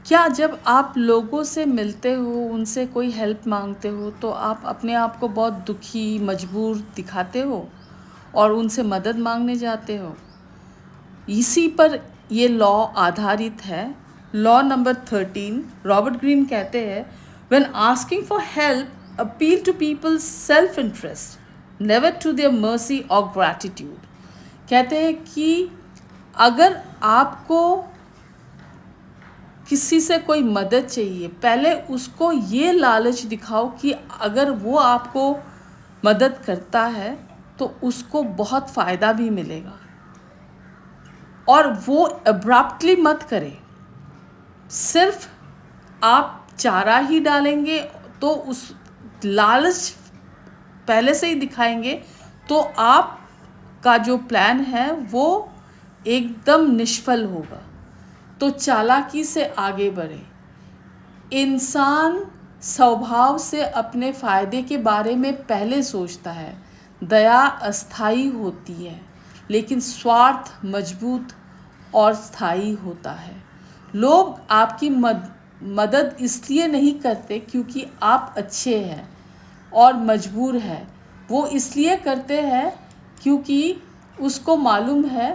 क्या जब आप लोगों से मिलते हो, उनसे कोई हेल्प माँगते हो, तो आप अपने आप को बहुत दुखी, मजबूर दिखाते हो और उनसे मदद माँगने जाते हो? इसी पर ये लॉ आधारित है। लॉ नंबर 13 रॉबर्ट ग्रीन कहते हैं, when asking for help appeal to people's self interest, never to their mercy और ग्रैटिट्यूड। कहते हैं कि अगर आपको किसी से कोई मदद चाहिए, पहले उसको ये लालच दिखाओ कि अगर वो आपको मदद करता है तो उसको बहुत फ़ायदा भी मिलेगा, और वो अब्रप्टली मत करे। सिर्फ आप चारा ही डालेंगे तो उस लालच पहले से ही दिखाएंगे, तो आपका जो प्लान है वो एकदम निष्फल होगा। तो चालाकी से आगे बढ़े। इंसान स्वभाव से अपने फ़ायदे के बारे में पहले सोचता है। दया अस्थाई होती है, लेकिन स्वार्थ मजबूत और स्थायी होता है। लोग आपकी मदद इसलिए नहीं करते क्योंकि आप अच्छे हैं और मजबूर हैं। वो इसलिए करते हैं क्योंकि उसको मालूम है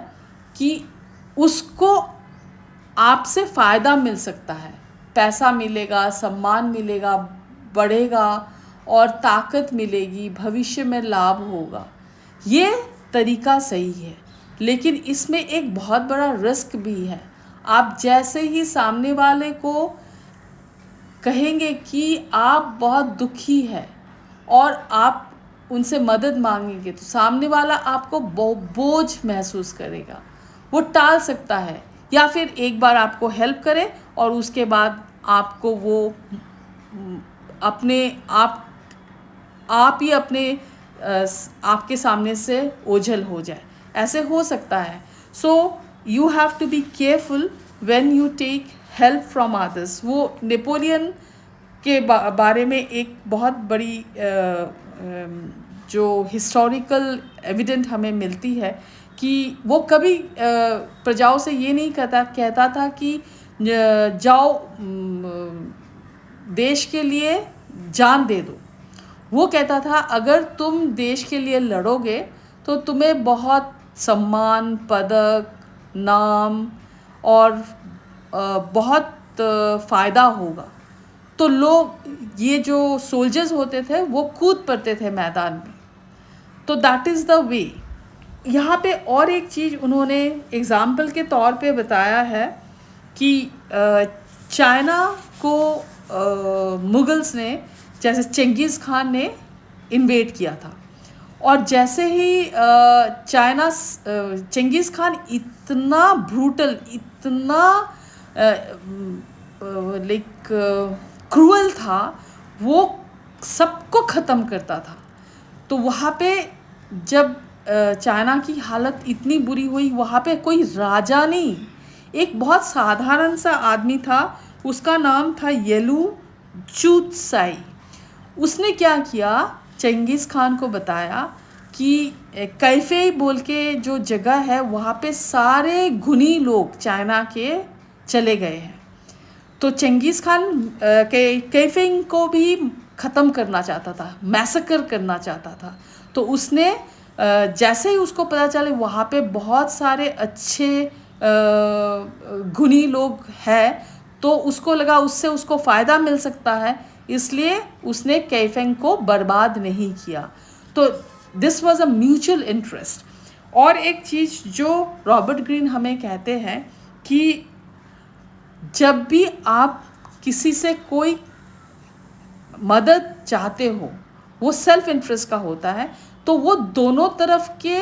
कि उसको आपसे फ़ायदा मिल सकता है। पैसा मिलेगा, सम्मान मिलेगा, बढ़ेगा और ताकत मिलेगी, भविष्य में लाभ होगा। ये तरीका सही है, लेकिन इसमें एक बहुत बड़ा रिस्क भी है। आप जैसे ही सामने वाले को कहेंगे कि आप बहुत दुखी है और आप उनसे मदद मांगेंगे, तो सामने वाला आपको बोझ महसूस करेगा। वो टाल सकता है, या फिर एक बार आपको हेल्प करे और उसके बाद आपको वो अपने आप ही अपने आपके सामने से ओझल हो जाए। ऐसे हो सकता है। So you have to be careful when you take help from others. वो नेपोलियन के बारे में एक बहुत बड़ी जो हिस्टोरिकल एविडेंट हमें मिलती है कि वो कभी प्रजाओं से ये नहीं कहता था कि जाओ देश के लिए जान दे दो। वो कहता था अगर तुम देश के लिए लड़ोगे तो तुम्हें बहुत सम्मान, पदक, नाम और बहुत फ़ायदा होगा। तो लोग, ये जो सोल्जर्स होते थे, वो कूद पड़ते थे मैदान में। तो दैट इज़ द वे। यहाँ पे और एक चीज़ उन्होंने एग्ज़ाम्पल के तौर पे बताया है कि चाइना को मुगल्स ने, जैसे चंगेज़ खान ने इन्वेड किया था, और जैसे ही चंगेज़ खान इतना ब्रूटल, इतना लाइक क्रूअल था, वो सबको ख़त्म करता था। तो वहाँ पे जब चाइना की हालत इतनी बुरी हुई, वहाँ पे कोई राजा नहीं, एक बहुत साधारण सा आदमी था, उसका नाम था येलू चूत्साई। उसने क्या किया, चंगेज़ खान को बताया कि कैफे बोल के जो जगह है, वहाँ पे सारे गुनी लोग चाइना के चले गए हैं। तो चंगेज़ खान कैफे को भी ख़त्म करना चाहता था, मैसेकर करना चाहता था। तो उसने जैसे ही उसको पता चले वहाँ पे बहुत सारे अच्छे गुनी लोग हैं, तो उसको लगा उससे उसको फ़ायदा मिल सकता है, इसलिए उसने कैफेंग को बर्बाद नहीं किया। तो this was a mutual interest. और एक चीज़ जो रॉबर्ट ग्रीन हमें कहते हैं कि जब भी आप किसी से कोई मदद चाहते हो, वो सेल्फ इंटरेस्ट का होता है, तो वो दोनों तरफ के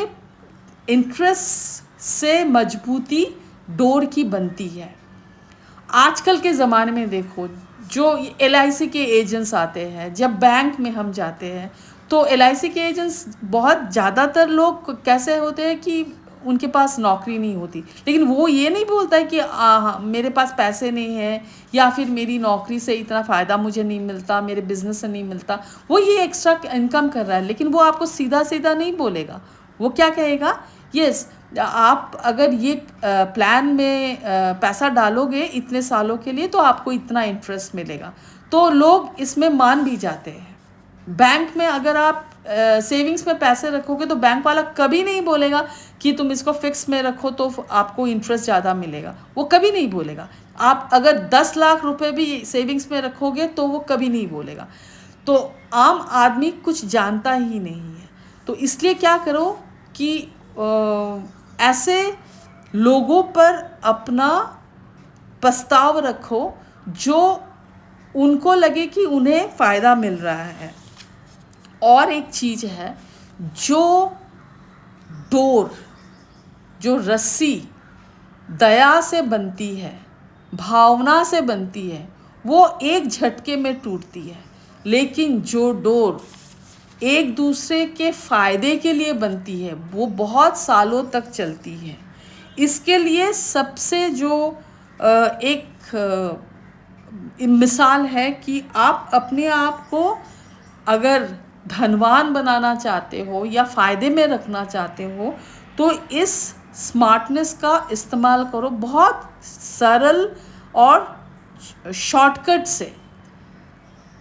इंटरेस्ट से मजबूती डोर की बनती है। आजकल के ज़माने में देखो, जो LIC के एजेंट्स आते हैं, जब बैंक में हम जाते हैं तो LIC के एजेंट्स, बहुत ज़्यादातर लोग कैसे होते हैं कि उनके पास नौकरी नहीं होती, लेकिन वो ये नहीं बोलता है कि मेरे पास पैसे नहीं हैं, या फिर मेरी नौकरी से इतना फ़ायदा मुझे नहीं मिलता, मेरे बिज़नेस से नहीं मिलता। वो ये एक्स्ट्रा इनकम कर रहा है, लेकिन वो आपको सीधा सीधा नहीं बोलेगा। वो क्या कहेगा, यस आप अगर ये प्लान में पैसा डालोगे इतने सालों के लिए तो आपको इतना इंटरेस्ट मिलेगा, तो लोग इसमें मान भी जाते हैं। बैंक में अगर आप सेविंग्स में पैसे रखोगे तो बैंक वाला कभी नहीं बोलेगा कि तुम इसको फिक्स में रखो तो आपको इंटरेस्ट ज़्यादा मिलेगा, वो कभी नहीं बोलेगा। आप अगर 10 लाख रुपए भी सेविंग्स में रखोगे तो वो कभी नहीं बोलेगा। तो आम आदमी कुछ जानता ही नहीं है, तो इसलिए क्या करो कि ऐसे लोगों पर अपना प्रस्ताव रखो जो उनको लगे कि उन्हें फ़ायदा मिल रहा है। और एक चीज़ है, जो डोर, जो रस्सी दया से बनती है, भावना से बनती है, वो एक झटके में टूटती है, लेकिन जो डोर एक दूसरे के फ़ायदे के लिए बनती है वो बहुत सालों तक चलती है। इसके लिए सबसे जो एक मिसाल है कि आप अपने आप को अगर धनवान बनाना चाहते हो या फ़ायदे में रखना चाहते हो तो इस स्मार्टनेस का इस्तेमाल करो, बहुत सरल और शॉर्टकट से।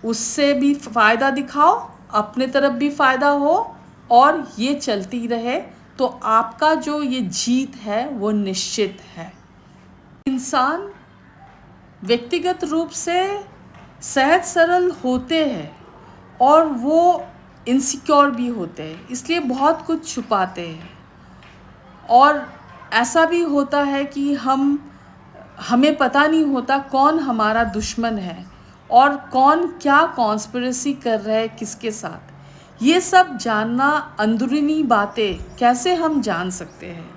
उससे भी फ़ायदा दिखाओ, अपने तरफ भी फ़ायदा हो और ये चलती रहे, तो आपका जो ये जीत है वो निश्चित है। इंसान व्यक्तिगत रूप से सहज सरल होते हैं और वो इनसिक्योर भी होते हैं, इसलिए बहुत कुछ छुपाते हैं। और ऐसा भी होता है कि हमें पता नहीं होता कौन हमारा दुश्मन है और कौन क्या कॉन्स्पिरेसी कर रहा है किसके साथ। ये सब जानना, अंदरूनी बातें कैसे हम जान सकते हैं,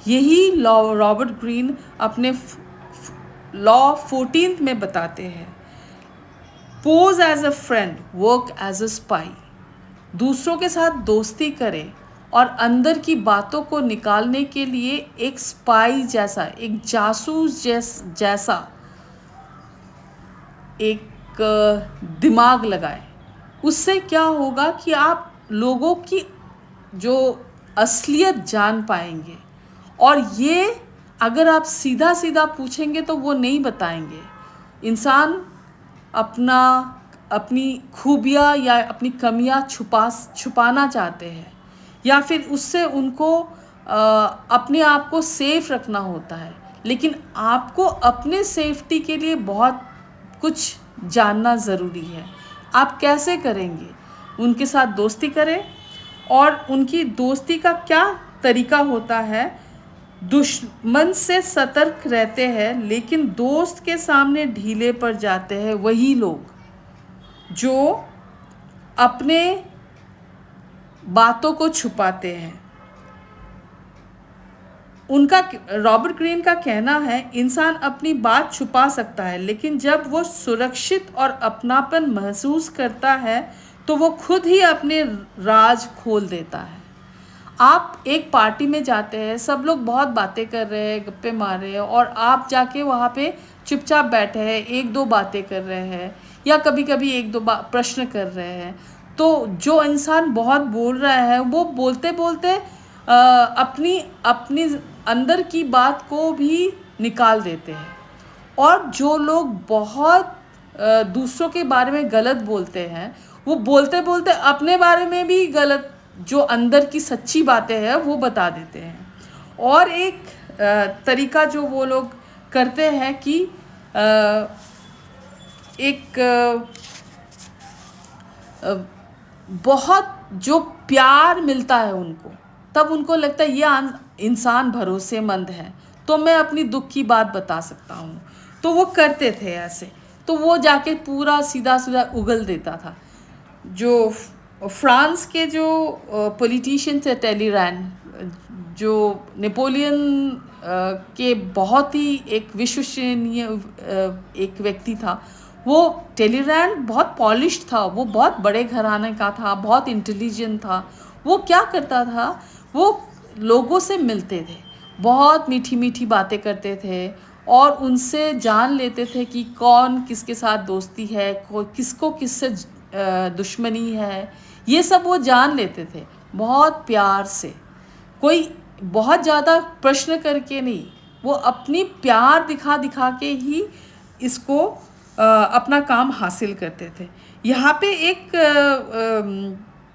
यही रॉबर्ट ग्रीन अपने लॉ 14 में बताते हैं। Pose as a friend, work as a spy. दूसरों के साथ दोस्ती करें और अंदर की बातों को निकालने के लिए एक स्पाई जैसा, एक जासूस जैसा एक दिमाग लगाए। उससे क्या होगा कि आप लोगों की जो असलियत जान पाएंगे, और ये अगर आप सीधा सीधा पूछेंगे तो वो नहीं बताएंगे। इंसान अपनी खूबियाँ या अपनी कमियाँ छुपाना चाहते हैं, या फिर उससे उनको अपने आप को सेफ रखना होता है। लेकिन आपको अपने सेफ्टी के लिए बहुत कुछ जानना ज़रूरी है। आप कैसे करेंगे? उनके साथ दोस्ती करें, और उनकी दोस्ती का क्या तरीका होता है? दुश्मन से सतर्क रहते हैं, लेकिन दोस्त के सामने ढीले पड़ जाते हैं वही लोग जो अपने बातों को छुपाते हैं। रॉबर्ट ग्रीन का कहना है, इंसान अपनी बात छुपा सकता है, लेकिन जब वो सुरक्षित और अपनापन महसूस करता है तो वो खुद ही अपने राज खोल देता है। आप एक पार्टी में जाते हैं, सब लोग बहुत बातें कर रहे हैं, गप्पे मार रहे हैं, और आप जाके वहाँ पे चुपचाप बैठे हैं, एक दो बातें कर रहे हैं या कभी कभी एक दो प्रश्न कर रहे हैं। तो जो इंसान बहुत बोल रहा है वो बोलते बोलते अपनी अंदर की बात को भी निकाल देते हैं। और जो लोग बहुत दूसरों के बारे में गलत बोलते हैं, वो बोलते बोलते अपने बारे में भी गलत, जो अंदर की सच्ची बातें हैं वो बता देते हैं। और एक तरीका जो वो लोग करते हैं कि एक बहुत जो प्यार मिलता है उनको, तब उनको लगता है ये इंसान भरोसेमंद है, तो मैं अपनी दुख की बात बता सकता हूँ। तो वो करते थे ऐसे, तो वो जाके पूरा सीधा सीधा उगल देता था। जो फ्रांस के जो पॉलिटिशियन थे, टेलीरैंड, जो नेपोलियन के बहुत ही एक विश्वसनीय एक व्यक्ति था, वो टेलीरैंड बहुत पॉलिश्ड था, वो बहुत बड़े घराने का था, बहुत इंटेलिजेंट था। वो क्या करता था, वो लोगों से मिलते थे, बहुत मीठी मीठी बातें करते थे और उनसे जान लेते थे कि कौन किसके साथ दोस्ती है, किसको किससे दुश्मनी है, ये सब वो जान लेते थे बहुत प्यार से। कोई बहुत ज़्यादा प्रश्न करके नहीं, वो अपनी प्यार दिखा दिखा के ही इसको अपना काम हासिल करते थे। यहाँ पे एक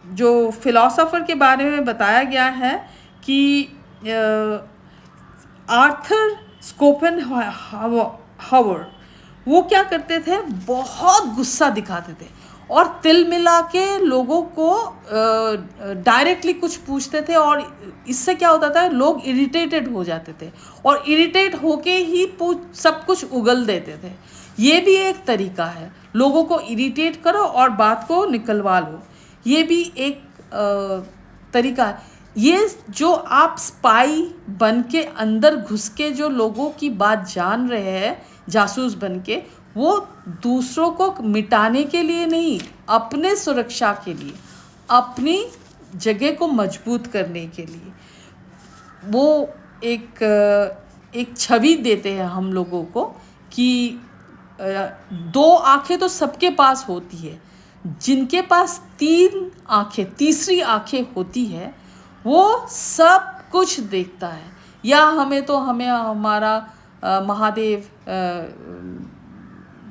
जो फिलॉसफर के बारे में बताया गया है कि आर्थर स्कोपेनहावर, वो क्या करते थे, बहुत गुस्सा दिखाते थे और तिल मिला के लोगों को डायरेक्टली कुछ पूछते थे, और इससे क्या होता था, लोग इरिटेटेड हो जाते थे और इरिटेट होके ही सब कुछ उगल देते थे। ये भी एक तरीका है, लोगों को इरिटेट करो और बात को निकलवा लो, ये भी एक तरीका है। ये जो आप स्पाई बन के अंदर घुस के जो लोगों की बात जान रहे हैं, जासूस बन के, वो दूसरों को मिटाने के लिए नहीं, अपने सुरक्षा के लिए, अपनी जगह को मजबूत करने के लिए वो एक छवि देते हैं हम लोगों को कि दो आंखें तो सबके पास होती है, जिनके पास तीन आंखें, तीसरी आंखें होती है, वो सब कुछ देखता है। या हमें हमारा महादेव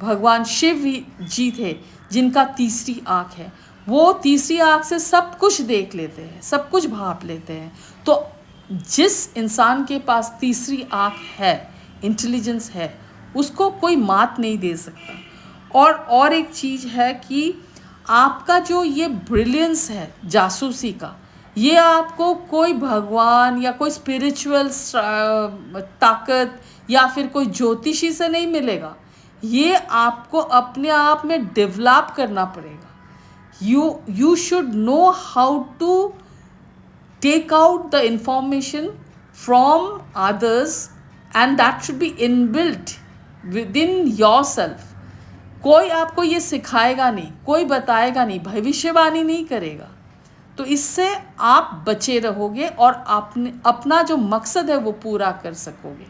भगवान शिव जी थे, जिनका तीसरी आँख है, वो तीसरी आँख से सब कुछ देख लेते हैं, सब कुछ भाप लेते हैं। तो जिस इंसान के पास तीसरी आँख है, इंटेलिजेंस है, उसको कोई मात नहीं दे सकता। और एक चीज़ है कि आपका जो ये ब्रिलियंस है जासूसी का, ये आपको कोई भगवान या कोई स्पिरिचुअल ताकत या फिर कोई ज्योतिषी से नहीं मिलेगा, ये आपको अपने आप में डेवलप करना पड़ेगा। You should know how to take out the information from others, and that should be inbuilt within yourself. कोई आपको ये सिखाएगा नहीं, कोई बताएगा नहीं, भविष्यवाणी नहीं करेगा। तो इससे आप बचे रहोगे और अपना जो मकसद है वो पूरा कर सकोगे।